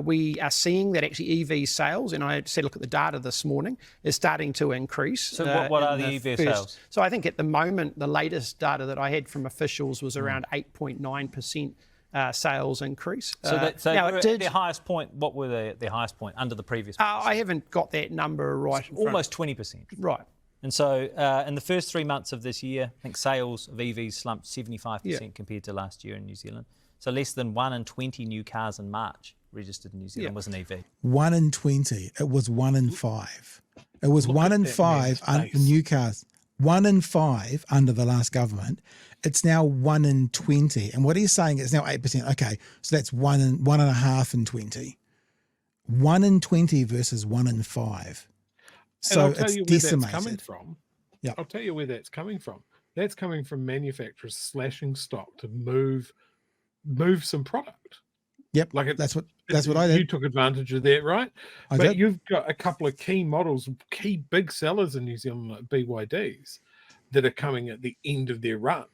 We are seeing that actually EV sales, and I said look at the data this morning, is starting to increase. So what are the EV sales? So I think at the moment, the latest data that I had from officials was around 8.9% sales increase. So now it did, at their highest point, what were they at their highest point under the previous policy? I haven't got that number right. Almost 20%. Right. And so in the first 3 months of this year, I think sales of EVs slumped 75% compared to last year in New Zealand. So less than 1 in 20 new cars in March registered in New Zealand was an EV. 1 in 20. It was 1 in 5. It was 1 in 5 new cars. 1 in 5 under the last government. It's now 1 in 20. And what he's saying is now 8%. Okay, so that's 1.5 in 20. 1 in 20 versus 1 in 5. So I'll tell it's you where decimated. that's coming from. Yeah. I'll tell you where that's coming from. That's coming from manufacturers slashing stock to move some product. Yep, like that's what I did. You took advantage of that, right? I but did. You've got a couple of key models, key big sellers in New Zealand, like BYDs, that are coming at the end of their run,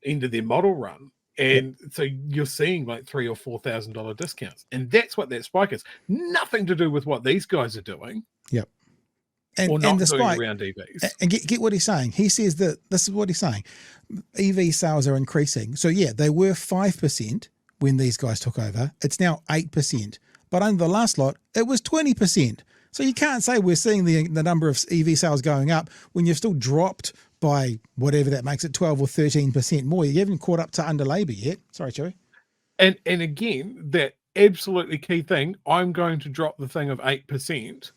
end of their model run. And so you're seeing like $3,000 or $4,000 discounts. And that's what that spike is. Nothing to do with what these guys are doing. Yep. Or not the doing spike, around EVs. And get what he's saying. He says that this is what he's saying. EV sales are increasing. So yeah, they were 5% when these guys took over. It's now 8%. But under the last lot, it was 20%. So you can't say we're seeing the number of EV sales going up when you've still dropped by whatever that makes it, 12 or 13% more. You haven't caught up to under Labour yet. Sorry, Chewy. And again, that absolutely key thing, I'm going to drop the thing of 8%.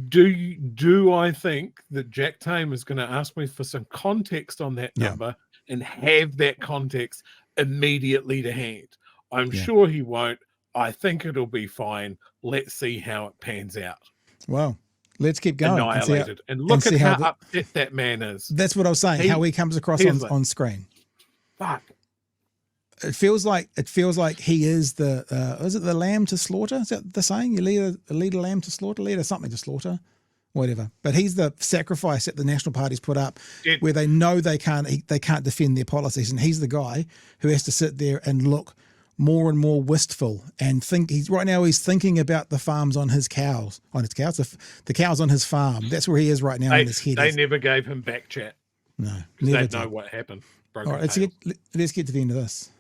Do I think that Jack Tame is going to ask me for some context on that number and have that context immediately to hand? I'm sure he won't. I think it'll be fine. Let's see how it pans out. Well, let's keep going. Annihilated. And look at how upset that man is. That's what I was saying, how he comes across on screen. Fuck. It feels like he is the is it the lamb to slaughter? Is that the saying? You lead a lamb to slaughter, lead something to slaughter, whatever. But he's the sacrifice that the National Party's put up, where they know they can't defend their policies, and he's the guy who has to sit there and look more and more wistful and think. He's thinking about the farms on his cows, the cows on his farm. That's where he is right now in his head. They never gave him back chat. No, they know what happened. All right, let's get to the end of this.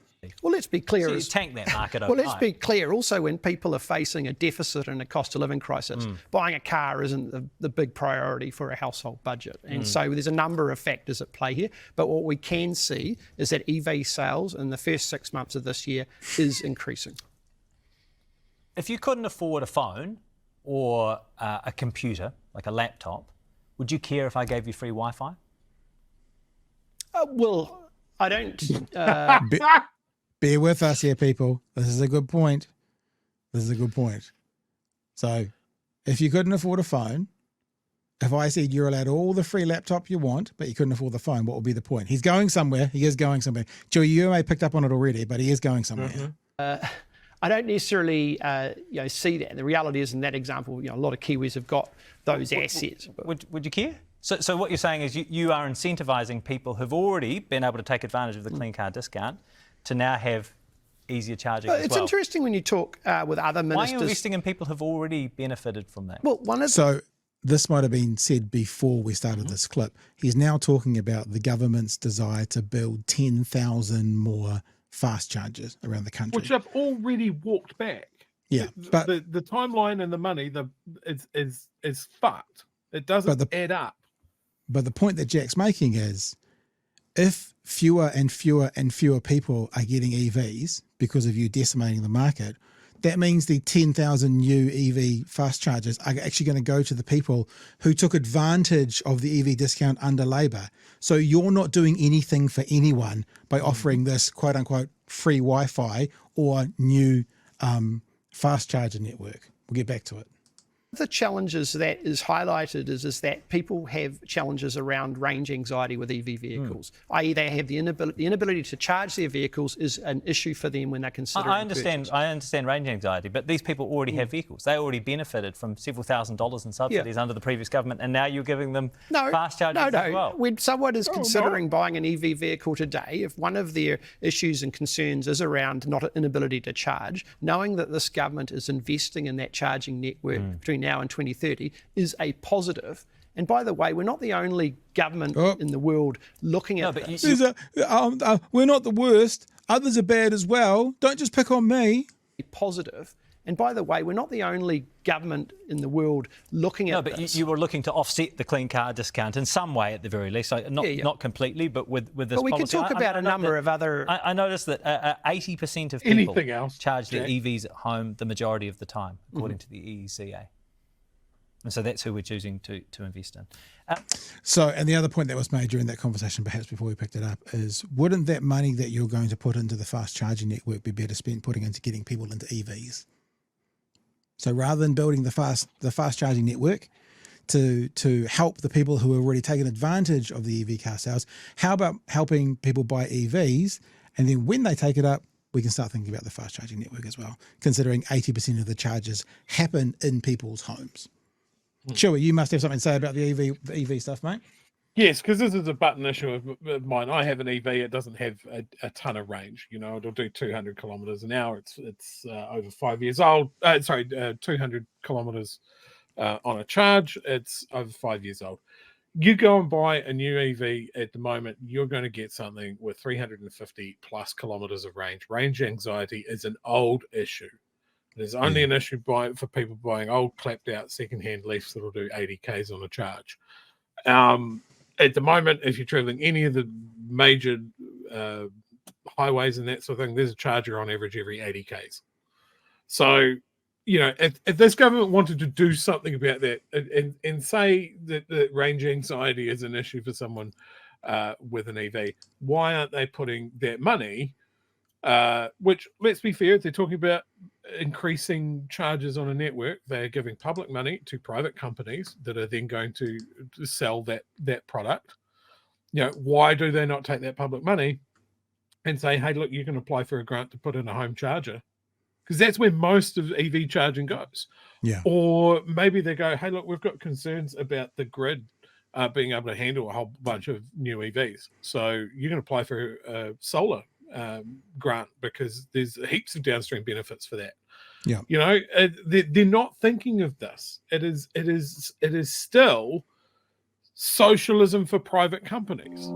Well, let's be clear. So you tank that market well, let's be clear. Also, when people are facing a deficit and a cost of living crisis, buying a car isn't the big priority for a household budget. And so there's a number of factors at play here. But what we can see is that EV sales in the first 6 months of this year is increasing. If you couldn't afford a phone or a computer, like a laptop, would you care if I gave you free Wi-Fi? Well, I don't... Bear with us here, people. This is a good point. So if you couldn't afford a phone, if I said you're allowed all the free laptop you want, but you couldn't afford the phone, what would be the point? He's going somewhere. He is going somewhere. Joey, you may have picked up on it already, but he is going somewhere. I don't necessarily see that. The reality is, in that example, a lot of Kiwis have got those assets. Would you care? So what you're saying is you are incentivising people who've already been able to take advantage of the clean car discount to now have easier charging as well. It's interesting when you talk with other ministers. Why are you investing in people who've already benefited from that? Well, So this might have been said before we started this clip. He's now talking about the government's desire to build 10,000 more fast chargers around the country. Which have already walked back. Yeah, but the timeline and the money is fucked. It doesn't add up. But the point that Jack's making is, if fewer and fewer and fewer people are getting EVs because of you decimating the market, that means the 10,000 new EV fast chargers are actually going to go to the people who took advantage of the EV discount under Labour. So you're not doing anything for anyone by offering this quote unquote free Wi-Fi or new fast charger network. We'll get back to it. The challenges that is highlighted is that people have challenges around range anxiety with EV vehicles, i.e. they have the inability to charge their vehicles is an issue for them when they're considering I understand. purchase. I understand range anxiety, but these people already have vehicles. They already benefited from several $1,000s in subsidies under the previous government, and now you're giving them fast charging as well. When someone is considering buying an EV vehicle today, if one of their issues and concerns is around not inability to charge, knowing that this government is investing in that charging network between now and 2030 is a positive. And by the way, we're not the only government in the world looking at this. We're not the worst. Others are bad as well. Don't just pick on me. Positive. And by the way, we're not the only government in the world looking at this. No, but you were looking to offset the clean car discount in some way at the very least. So not completely, but with this policy. But we can talk about a number of other... I noticed that 80% of people charge their EVs at home the majority of the time, according to the EECA. And so that's who we're choosing to invest in. And the other point that was made during that conversation, perhaps before we picked it up, is wouldn't that money that you're going to put into the fast charging network be better spent putting into getting people into EVs? So rather than building the fast charging network to help the people who are already taking advantage of the EV car sales, how about helping people buy EVs, and then when they take it up, we can start thinking about the fast charging network as well, considering 80% of the charges happen in people's homes. Chewy, you must have something to say about the EV stuff, mate. Yes, because this is a button issue of mine. I have an EV. It doesn't have a ton of range. You know, it'll do 200 kilometers an hour. It's over 5 years old. 200 kilometers on a charge. It's over 5 years old. You go and buy a new EV at the moment, you're going to get something with 350 plus kilometers of range. Range anxiety is an old issue. There's only an issue for people buying old, clapped out secondhand Leafs that'll do 80 Ks on a charge. At the moment, if you're traveling any of the major highways and that sort of thing, there's a charger on average every 80 Ks. So, you know, if this government wanted to do something about that and say that range anxiety is an issue for someone with an EV, why aren't they putting that money, which, let's be fair, they're talking about increasing charges on a network. They're giving public money to private companies that are then going to sell that product. You know, why do they not take that public money and say, hey, look, you can apply for a grant to put in a home charger? Because that's where most of EV charging goes. Yeah. Or maybe they go, hey, look, we've got concerns about the grid being able to handle a whole bunch of new EVs. So you can apply for a solar grant because there's heaps of downstream benefits for that. Yeah, you know, they're not thinking of this. It is still socialism for private companies.